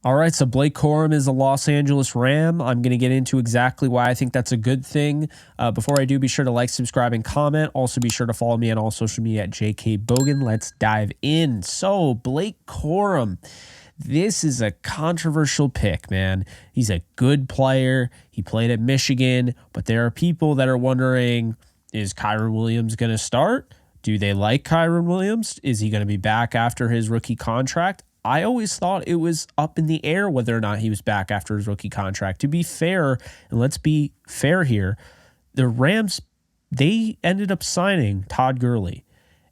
All right, so Blake Corum is a Los Angeles Ram. I'm going to get into exactly why I think that's a good thing. Before I do, be sure to like, subscribe, and comment. Also, be sure to follow me on all social media at JKBogan. Let's dive in. So, Blake Corum. This is a controversial pick, man. He's a good player. He played at Michigan, but there are people that are wondering, is Kyren Williams going to start? Do they like Kyren Williams? Is he going to be back after his rookie contract? I always thought it was up in the air whether or not he was back after his rookie contract. To be fair, and let's be fair here, the Rams, they ended up signing Todd Gurley,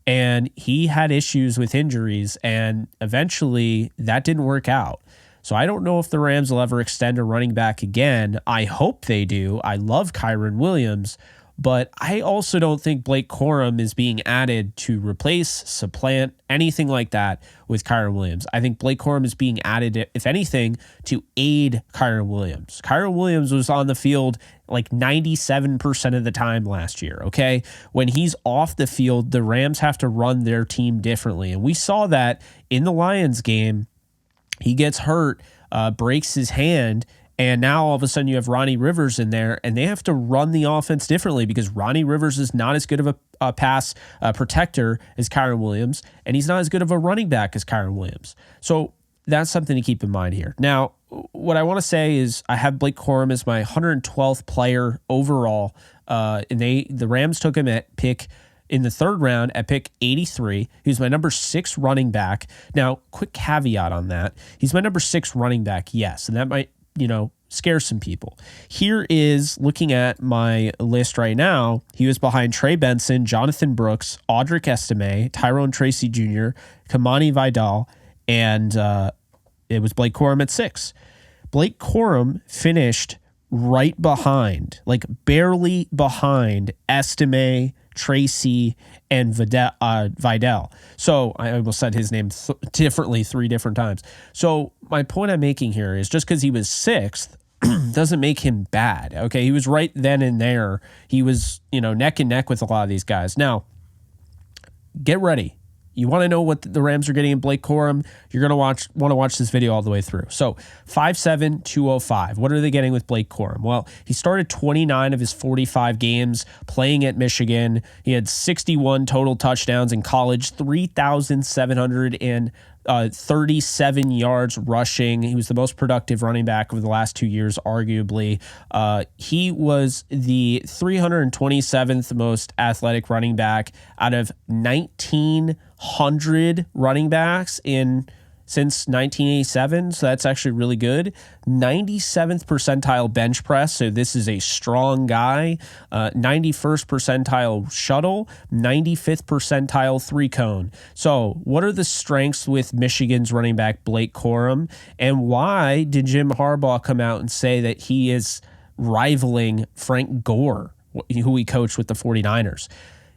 and he had issues with injuries, and eventually that didn't work out. So I don't know if the Rams will ever extend a running back again. I hope they do. I love Kyren Williams, but I also don't think Blake Corum is being added to replace, supplant, anything like that with Kyren Williams. I think Blake Corum is being added, if anything, to aid Kyren Williams. Kyren Williams was on the field like 97% of the time last year, okay? When he's off the field, the Rams have to run their team differently. And we saw that in the Lions game. He gets hurt, breaks his hand, and now all of a sudden you have Ronnie Rivers in there, and they have to run the offense differently because Ronnie Rivers is not as good of a pass protector as Kyren Williams, and he's not as good of a running back as Kyren Williams. So that's something to keep in mind here. Now, what I want to say is I have Blake Corum as my 112th player overall, and the Rams took him at pick in the third round at pick 83. He was my number 6 running back. Now, quick caveat on that. He's my number 6 running back, yes, and that might scare some people. Here is looking at my list right now. He was behind Trey Benson, Jonathan Brooks, Audric Estime, Tyrone Tracy Jr., Kamani Vidal, and it was Blake Corum at 6. Blake Corum finished right behind, like barely behind Estime, Tracy, and Vidal. So I almost said his name differently 3 different times. So my point I'm making here is just because he was 6th doesn't make him bad. Okay, he was right then and there. He was, neck and neck with a lot of these guys. Now, get ready. You want to know what the Rams are getting in Blake Corum? You're going to want to watch this video all the way through. So 5'7", 205. What are they getting with Blake Corum? Well, he started 29 of his 45 games playing at Michigan. He had 61 total touchdowns in college, 3,737 yards rushing. He was the most productive running back over the last 2 years, arguably. He was the 327th most athletic running back out of 1,900 running backs since 1987, so that's actually really good. 97th percentile bench press, so this is a strong guy. 91st percentile shuttle, 95th percentile 3-cone. So what are the strengths with Michigan's running back Blake Corum, and why did Jim Harbaugh come out and say that he is rivaling Frank Gore, who he coached with the 49ers?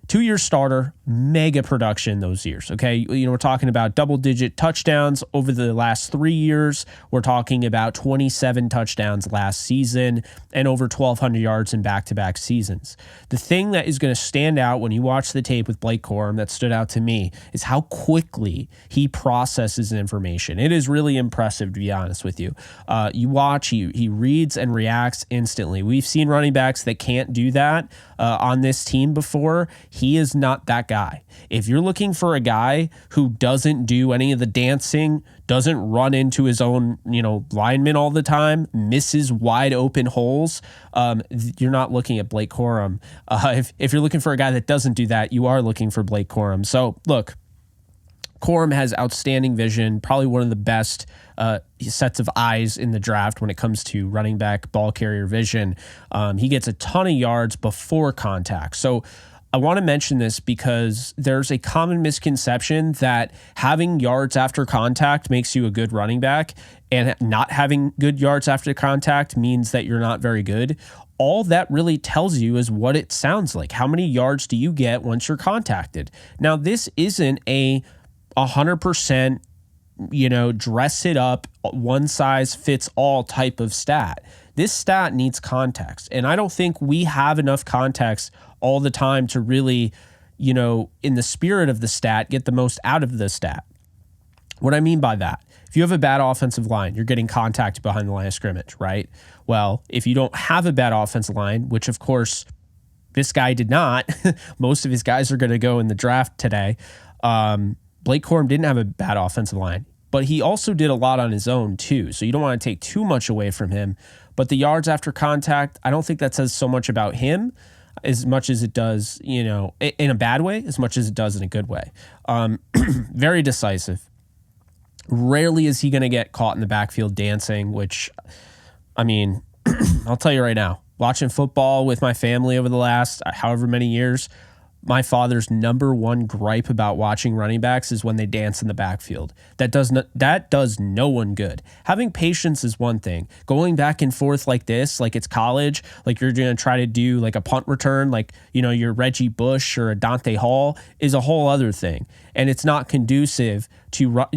2-year starter, mega production those years, okay? We're talking about double-digit touchdowns over the last 3 years. We're talking about 27 touchdowns last season and over 1,200 yards in back-to-back seasons. The thing that is going to stand out when you watch the tape with Blake Corum that stood out to me is how quickly he processes information. It is really impressive, to be honest with you. You watch, he reads and reacts instantly. We've seen running backs that can't do that on this team before. He is not that guy. If you're looking for a guy who doesn't do any of the dancing, doesn't run into his own, lineman all the time, misses wide open holes, you're not looking at Blake Corum. If you're looking for a guy that doesn't do that, you are looking for Blake Corum. So look, Corum has outstanding vision, probably one of the best sets of eyes in the draft when it comes to running back ball carrier vision. He gets a ton of yards before contact. So I want to mention this because there's a common misconception that having yards after contact makes you a good running back, and not having good yards after contact means that you're not very good. All that really tells you is what it sounds like. How many yards do you get once you're contacted? Now, this isn't a 100%, dress it up, one size fits all type of stat. This stat needs context, and I don't think we have enough context all the time to really, in the spirit of the stat, get the most out of the stat. What I mean by that If you have a bad offensive line, you're getting contacted behind the line of scrimmage, right? Well, if you don't have a bad offensive line, which of course this guy did not, most of his guys are going to go in the draft today. Blake Corum didn't have a bad offensive line, but he also did a lot on his own too. So you don't want to take too much away from him. But the yards after contact, I don't think that says so much about him as much as it does, in a bad way, as much as it does in a good way. Very decisive. Rarely is he going to get caught in the backfield dancing, which, I mean, I'll tell you right now, watching football with my family over the last however many years, my father's number one gripe about watching running backs is when they dance in the backfield. That does no one good. Having patience is one thing. Going back and forth like this, like it's college, like you're going to try to do like a punt return, like, your Reggie Bush or a Dante Hall is a whole other thing. And it's not conducive to,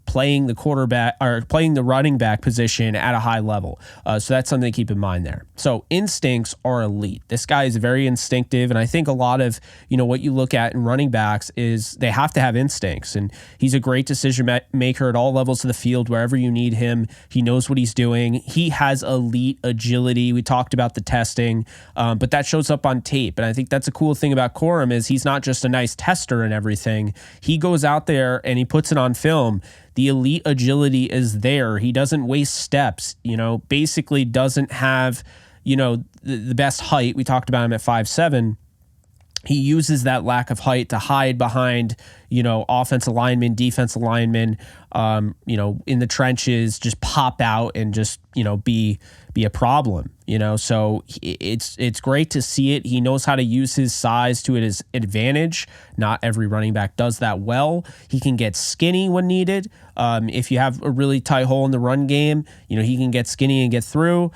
playing the quarterback or playing the running back position at a high level. So that's something to keep in mind there. So instincts are elite. This guy is very instinctive. And I think a lot of, what you look at in running backs is they have to have instincts. And he's a great decision maker at all levels of the field, wherever you need him. He knows what he's doing. He has elite agility. We talked about the testing, but that shows up on tape. And I think that's a cool thing about Corum is he's not just a nice tester and everything. He goes out there and he puts it on film. The elite agility is there. He doesn't waste steps, basically doesn't have, the best height. We talked about him at 5'7". He uses that lack of height to hide behind, offensive linemen, defensive linemen, in the trenches, just pop out and just, be a problem, So it's great to see it. He knows how to use his size to his advantage. Not every running back does that well. He can get skinny when needed. If you have a really tight hole in the run game, he can get skinny and get through.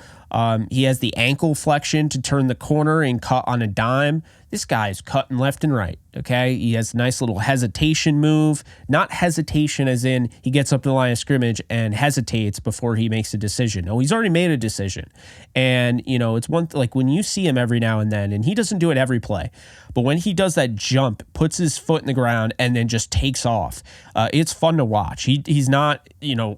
He has the ankle flexion to turn the corner and cut on a dime. This guy is cutting left and right, okay? He has a nice little hesitation move. Not hesitation as in he gets up to the line of scrimmage and hesitates before he makes a decision. No, he's already made a decision. And, it's like when you see him every now and then, and he doesn't do it every play, but when he does that jump, puts his foot in the ground, and then just takes off, it's fun to watch. He's not,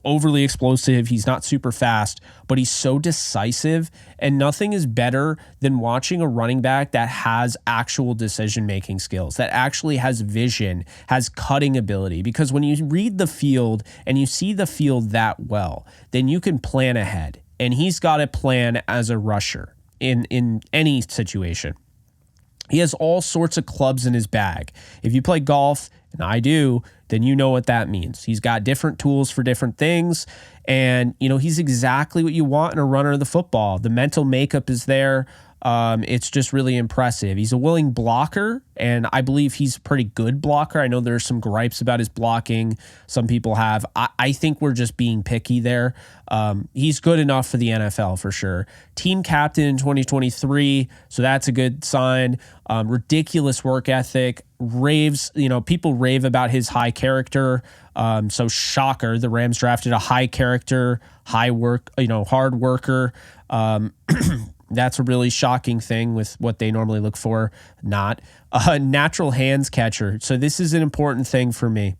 overly explosive. He's not super fast, but he's so decisive, and nothing is better than watching a running back that has actual decision-making skills, that actually has vision, has cutting ability. Because when you read the field and you see the field that well, then you can plan ahead. And he's got a plan as a rusher in any situation. He has all sorts of clubs in his bag. If you play golf, and I do, then you know what that means. He's got different tools for different things. And, he's exactly what you want in a runner of the football. The mental makeup is there. It's just really impressive. He's a willing blocker, and I believe he's a pretty good blocker. I know there's some gripes about his blocking. Some people have. I think we're just being picky there. He's good enough for the NFL for sure. Team captain in 2023, so that's a good sign. Ridiculous work ethic. Raves, people rave about his high character. So shocker, the Rams drafted a high character, hard worker. That's a really shocking thing with what they normally look for. Not a natural hands catcher. So this is an important thing for me.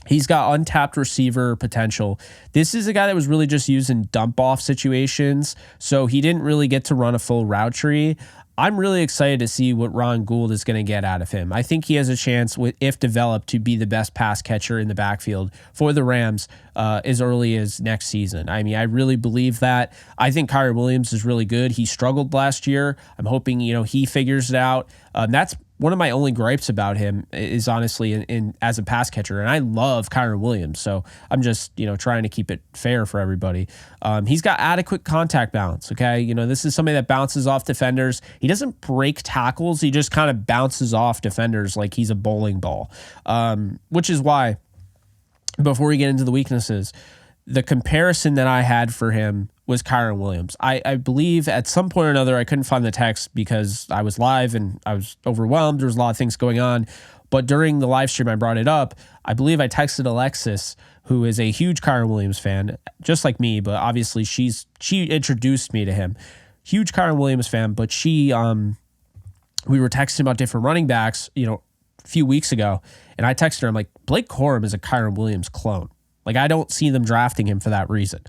He's got untapped receiver potential. This is a guy that was really just used in dump off situations. So he didn't really get to run a full route tree. I'm really excited to see what Ron Gould is going to get out of him. I think he has a chance, if developed, to be the best pass catcher in the backfield for the Rams as early as next season. I mean, I really believe that. I think Kyren Williams is really good. He struggled last year. I'm hoping, he figures it out. That's one of my only gripes about him is honestly in as a pass catcher. And I love Kyren Williams. So I'm just, trying to keep it fair for everybody. He's got adequate contact balance. Okay. This is somebody that bounces off defenders. He doesn't break tackles. He just kind of bounces off defenders like he's a bowling ball, which is why before we get into the weaknesses, the comparison that I had for him was Kyren Williams. I believe at some point or another, I couldn't find the text because I was live and I was overwhelmed. There was a lot of things going on. But during the live stream, I brought it up. I believe I texted Alexis, who is a huge Kyren Williams fan, just like me, but obviously she introduced me to him. Huge Kyren Williams fan, but we were texting about different running backs, a few weeks ago, and I texted her, I'm like, Blake Corum is a Kyren Williams clone. Like, I don't see them drafting him for that reason.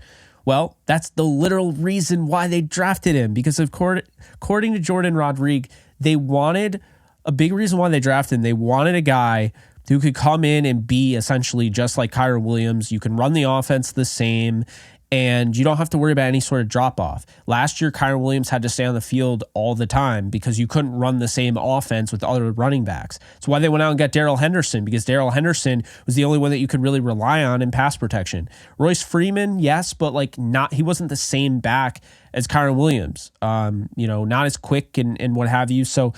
Well, that's the literal reason why they drafted him, because according to Jordan Rodriguez, they wanted a big reason why they drafted him. They wanted a guy who could come in and be essentially just like Kyren Williams. You can run the offense the same, and you don't have to worry about any sort of drop-off. Last year, Kyren Williams had to stay on the field all the time because you couldn't run the same offense with other running backs. That's why they went out and got Darrell Henderson, because Darrell Henderson was the only one that you could really rely on in pass protection. Royce Freeman, yes, but he wasn't the same back as Kyren Williams. Not as quick and what have you. So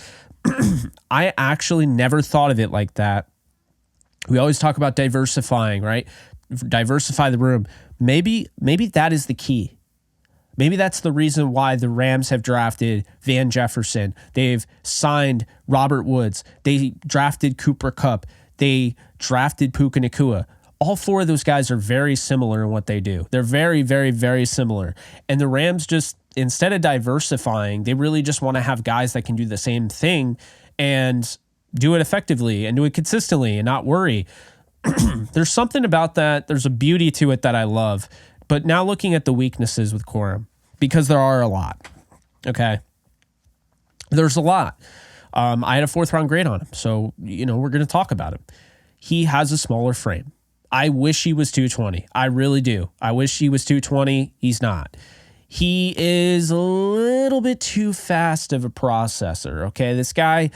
I actually never thought of it like that. We always talk about diversifying, right? Diversify the room. Maybe that is the key. Maybe that's the reason why the Rams have drafted Van Jefferson. They've signed Robert Woods. They drafted Cooper Kupp. They drafted Puka Nacua. All four of those guys are very similar in what they do. They're very, very, very similar. And the Rams just, instead of diversifying, they really just want to have guys that can do the same thing and do it effectively and do it consistently and not worry. There's something about that. There's a beauty to it that I love. But now looking at the weaknesses with Corum, because there are a lot. Okay. There's a lot. I had a 4th round grade on him. So, we're going to talk about him. He has a smaller frame. I wish he was 220. I really do. I wish he was 220. He's not. He is a little bit too fast of a processor. Okay. This guy,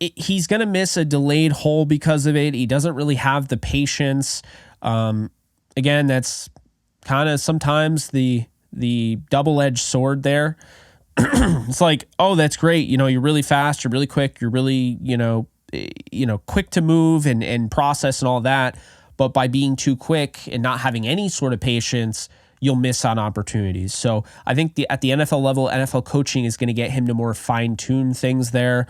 he's going to miss a delayed hole because of it. He doesn't really have the patience. Again, that's kind of sometimes the double-edged sword there. It's like, oh, that's great. You're really fast. You're really quick. You're really, quick to move and process and all that. But by being too quick and not having any sort of patience, you'll miss on opportunities. So I think at the NFL level, NFL coaching is going to get him to more fine-tune things there.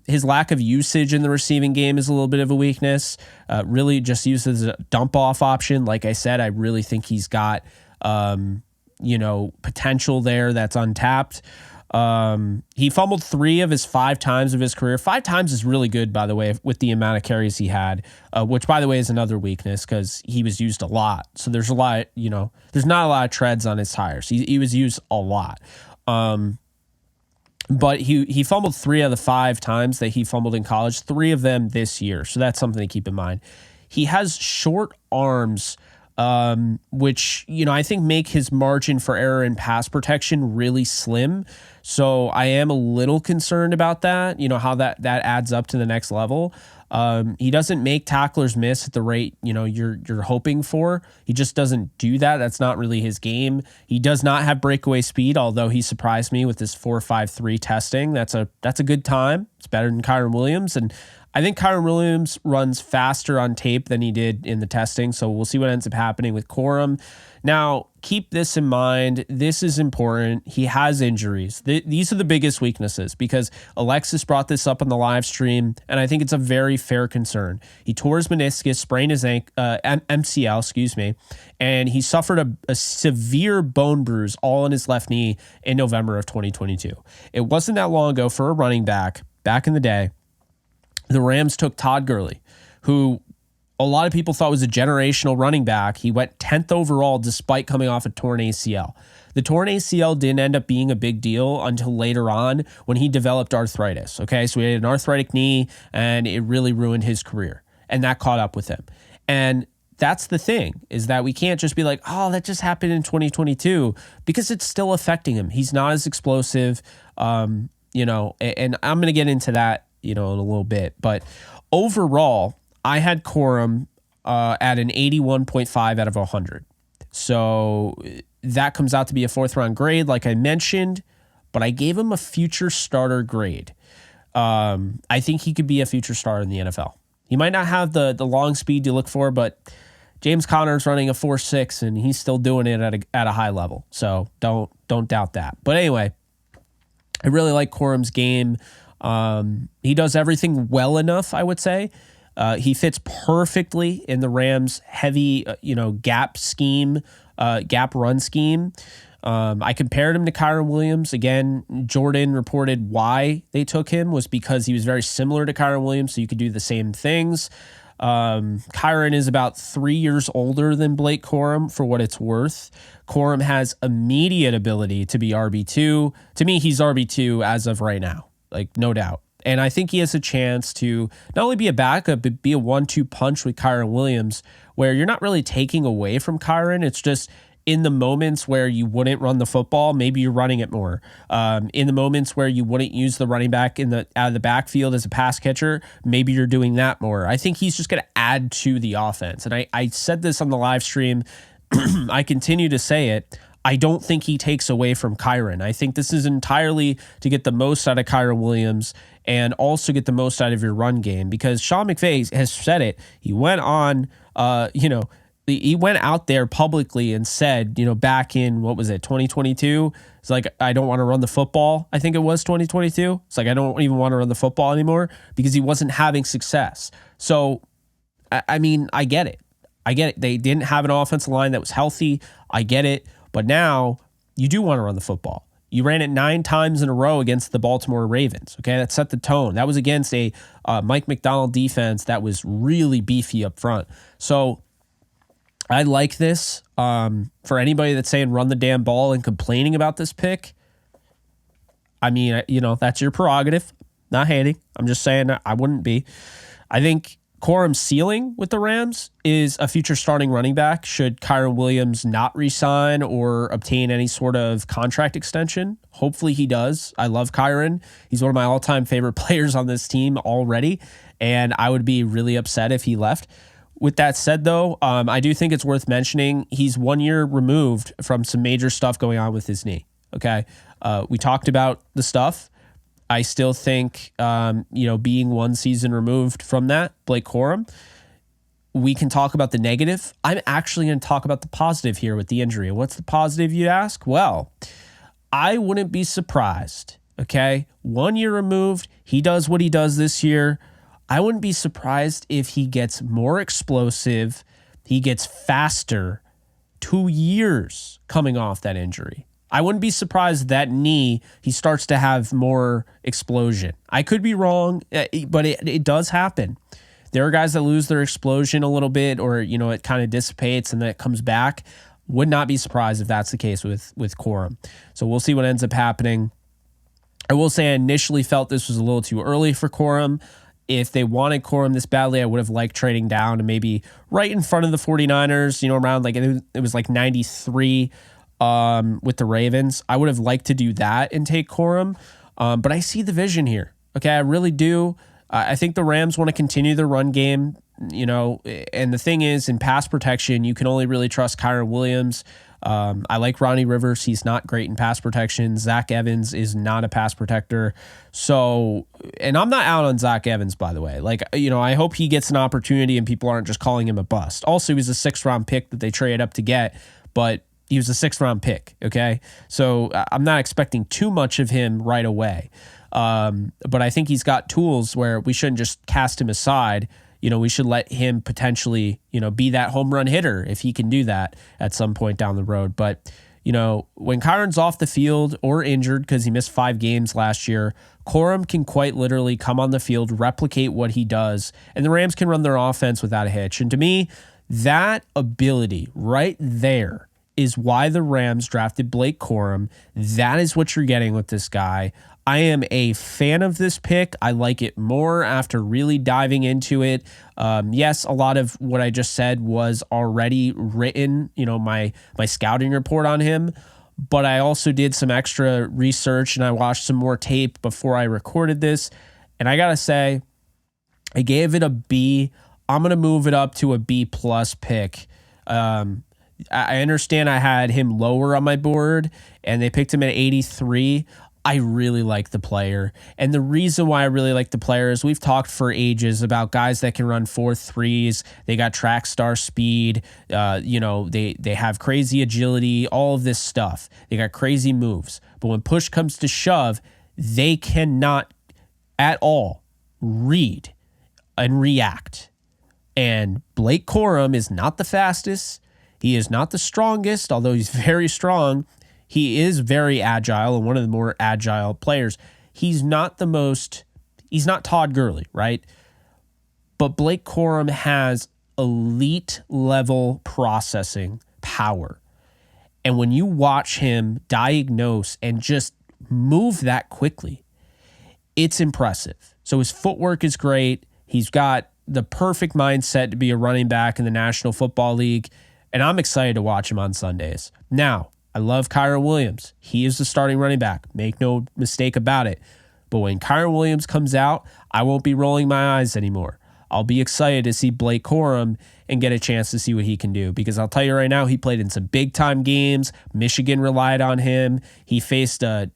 His lack of usage in the receiving game is a little bit of a weakness. Really just used as a dump-off option. Like I said, I really think he's got, potential there that's untapped. He fumbled 3 of his 5 times of his career. 5 times is really good, by the way, with the amount of carries he had, which, by the way, is another weakness because he was used a lot. So there's a lot, there's not a lot of treads on his tires. He was used a lot. But he fumbled 3 of the 5 times that he fumbled in college, 3 of them this year. So that's something to keep in mind. He has short arms, which, I think make his margin for error in pass protection really slim. So I am a little concerned about that, how that adds up to the next level. He doesn't make tacklers miss at the rate, you're hoping for. He just doesn't do that. That's not really his game. He does not have breakaway speed, although he surprised me with his 4.53 testing. That's a good time. It's better than Kyren Williams. And I think Kyren Williams runs faster on tape than he did in the testing, so we'll see what ends up happening with Corum. Now, keep this in mind. This is important. He has injuries. These are the biggest weaknesses because Alexis brought this up on the live stream, and I think it's a very fair concern. He tore his meniscus, sprained his MCL, and he suffered a severe bone bruise all in his left knee in November of 2022. It wasn't that long ago for a running back in the day. The Rams took Todd Gurley, who a lot of people thought was a generational running back. He went 10th overall despite coming off a torn ACL. The torn ACL didn't end up being a big deal until later on when he developed arthritis. Okay, so he had an arthritic knee and it really ruined his career. And that caught up with him. And that's the thing, is that we can't just be like, oh, that just happened in 2022, because it's still affecting him. He's not as explosive, and I'm going to get into that in a little bit. But overall, I had Corum at an 81.5 out of 100. So that comes out to be a 4th round grade, like I mentioned, but I gave him a future starter grade. I think he could be a future starter in the NFL. He might not have the long speed you look for, but James Conner's running a 4.6 and he's still doing it at a high level. So don't doubt that. But anyway, I really like Corum's game. He does everything well enough, I would say. He fits perfectly in the Rams' heavy, gap scheme, gap run scheme. I compared him to Kyren Williams. Again, Jordan reported why they took him was because he was very similar to Kyren Williams, so you could do the same things. Kyren is about 3 years older than Blake Corum for what it's worth. Corum has immediate ability to be RB2. To me, he's RB2 as of right now, like no doubt. And I think he has a chance to not only be a backup, but be a 1-2 punch with Kyren Williams, where you're not really taking away from Kyren. It's just in the moments where you wouldn't run the football, maybe you're running it more. In the moments where you wouldn't use the running back out of the backfield as a pass catcher, maybe you're doing that more. I think he's just going to add to the offense. And I said this on the live stream. I continue to say it. I don't think he takes away from Kyren. I think this is entirely to get the most out of Kyren Williams and also get the most out of your run game, because Sean McVay has said it. He went on, he went out there publicly and said, back in, 2022? It's like, I don't want to run the football. I think it was 2022. It's like, I don't even want to run the football anymore because he wasn't having success. So, I mean, I get it. They didn't have an offensive line that was healthy. I get it. But now you do want to run the football. You ran it 9 times in a row against the Baltimore Ravens. Okay, that set the tone. That was against a Mike McDonald defense that was really beefy up front. So I like this. For anybody that's saying run the damn ball and complaining about this pick, I mean, that's your prerogative. Not hating. I'm just saying I wouldn't be. I think Corum's ceiling with the Rams is a future starting running back should Kyren Williams not resign or obtain any sort of contract extension. Hopefully he does. I love Kyren. He's one of my all-time favorite players on this team already, and I would be really upset if he left. With that said, though, I do think it's worth mentioning he's 1 year removed from some major stuff going on with his knee. Okay, we talked about the stuff. I still think, being 1 season removed from that, Blake Corum, we can talk about the negative. I'm actually going to talk about the positive here with the injury. What's the positive, you'd ask? Well, I wouldn't be surprised, okay? 1 year removed, he does what he does this year. I wouldn't be surprised if he gets more explosive, he gets faster 2 years coming off that injury. I wouldn't be surprised that knee, he starts to have more explosion. I could be wrong, but it does happen. There are guys that lose their explosion a little bit, or, it kind of dissipates and then it comes back. Would not be surprised if that's the case with Corum. So we'll see what ends up happening. I will say I initially felt this was a little too early for Corum. If they wanted Corum this badly, I would have liked trading down to maybe right in front of the 49ers, around it was like 93 with the Ravens. I would have liked to do that and take Corum, but I see the vision here. Okay, I really do. I think the Rams want to continue the run game, and the thing is, in pass protection, you can only really trust Kyren Williams. I like Ronnie Rivers. He's not great in pass protection. Zach Evans is not a pass protector. So, and I'm not out on Zach Evans, by the way. I hope he gets an opportunity and people aren't just calling him a bust. Also, he was a 6th-round pick that they traded up to get, but he was a 6th-round pick, okay? So I'm not expecting too much of him right away. But I think he's got tools where we shouldn't just cast him aside. We should let him potentially, be that home run hitter if he can do that at some point down the road. But, when Kyren's off the field or injured because he missed 5 games last year, Corum can quite literally come on the field, replicate what he does, and the Rams can run their offense without a hitch. And to me, that ability right there is why the Rams drafted Blake Corum. That is what you're getting with this guy. I am a fan of this pick. I like it more after really diving into it. Yes, a lot of what I just said was already written, my scouting report on him, but I also did some extra research and I watched some more tape before I recorded this. And I got to say, I gave it a B. I'm going to move it up to a B+ pick. I understand I had him lower on my board and they picked him at 83. I really like the player. And the reason why I really like the player is we've talked for ages about guys that can run 4.3s. They got track star speed. They have crazy agility, all of this stuff. They got crazy moves. But when push comes to shove, they cannot at all read and react. And Blake Corum is not the fastest. He is not the strongest, although he's very strong. He is very agile and one of the more agile players. He's not Todd Gurley, right? but Blake Corum has elite level processing power. And when you watch him diagnose and just move that quickly, it's impressive. So his footwork is great. He's got the perfect mindset to be a running back in the National Football League, and I'm excited to watch him on Sundays. Now, I love Kyren Williams. He is the starting running back. Make no mistake about it. But when Kyren Williams comes out, I won't be rolling my eyes anymore. I'll be excited to see Blake Corum and get a chance to see what he can do, because I'll tell you right now, he played in some big time games. Michigan relied on him. He faced a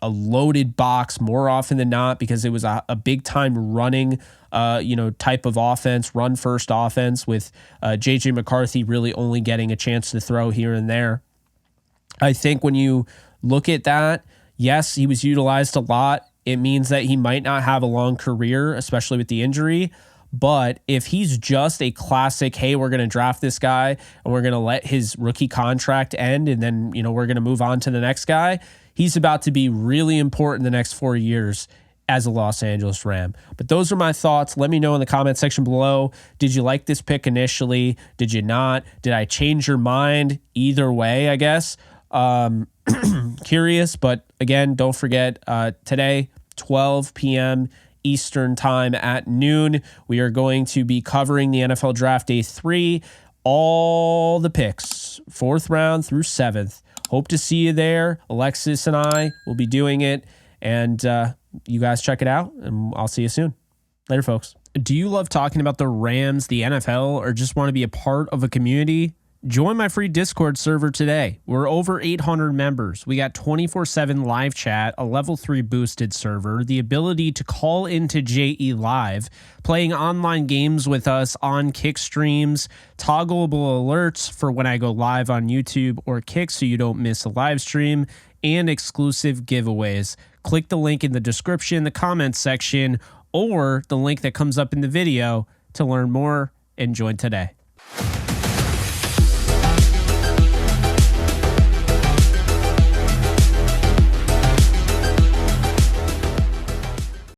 loaded box more often than not, because it was a big time running type of offense, run first offense, with JJ McCarthy really only getting a chance to throw here and there. I think when you look at that, yes, he was utilized a lot. It means that he might not have a long career, especially with the injury. But if he's just a classic, hey, we're going to draft this guy and we're going to let his rookie contract end, and then, we're going to move on to the next guy, he's about to be really important the next 4 years as a Los Angeles Ram. But those are my thoughts. Let me know in the comment section below. Did you like this pick initially? Did you not? Did I change your mind? Either way, I guess. Curious, but again, don't forget, today, 12 p.m. Eastern time at noon, we are going to be covering the NFL Draft Day 3, all the picks, 4th round through 7th. Hope to see you there. Alexis and I will be doing it, and you guys check it out, and I'll see you soon. Later, folks. Do you love talking about the Rams, the NFL, or just want to be a part of a community? Join my free Discord server today. We're over 800 members. We got 24/7 live chat, a level 3 boosted server, the ability to call into JE Live, playing online games with us on Kick streams, toggleable alerts for when I go live on YouTube or Kick so you don't miss a live stream, and exclusive giveaways. Click the link in the description, the comments section, or the link that comes up in the video to learn more and join today.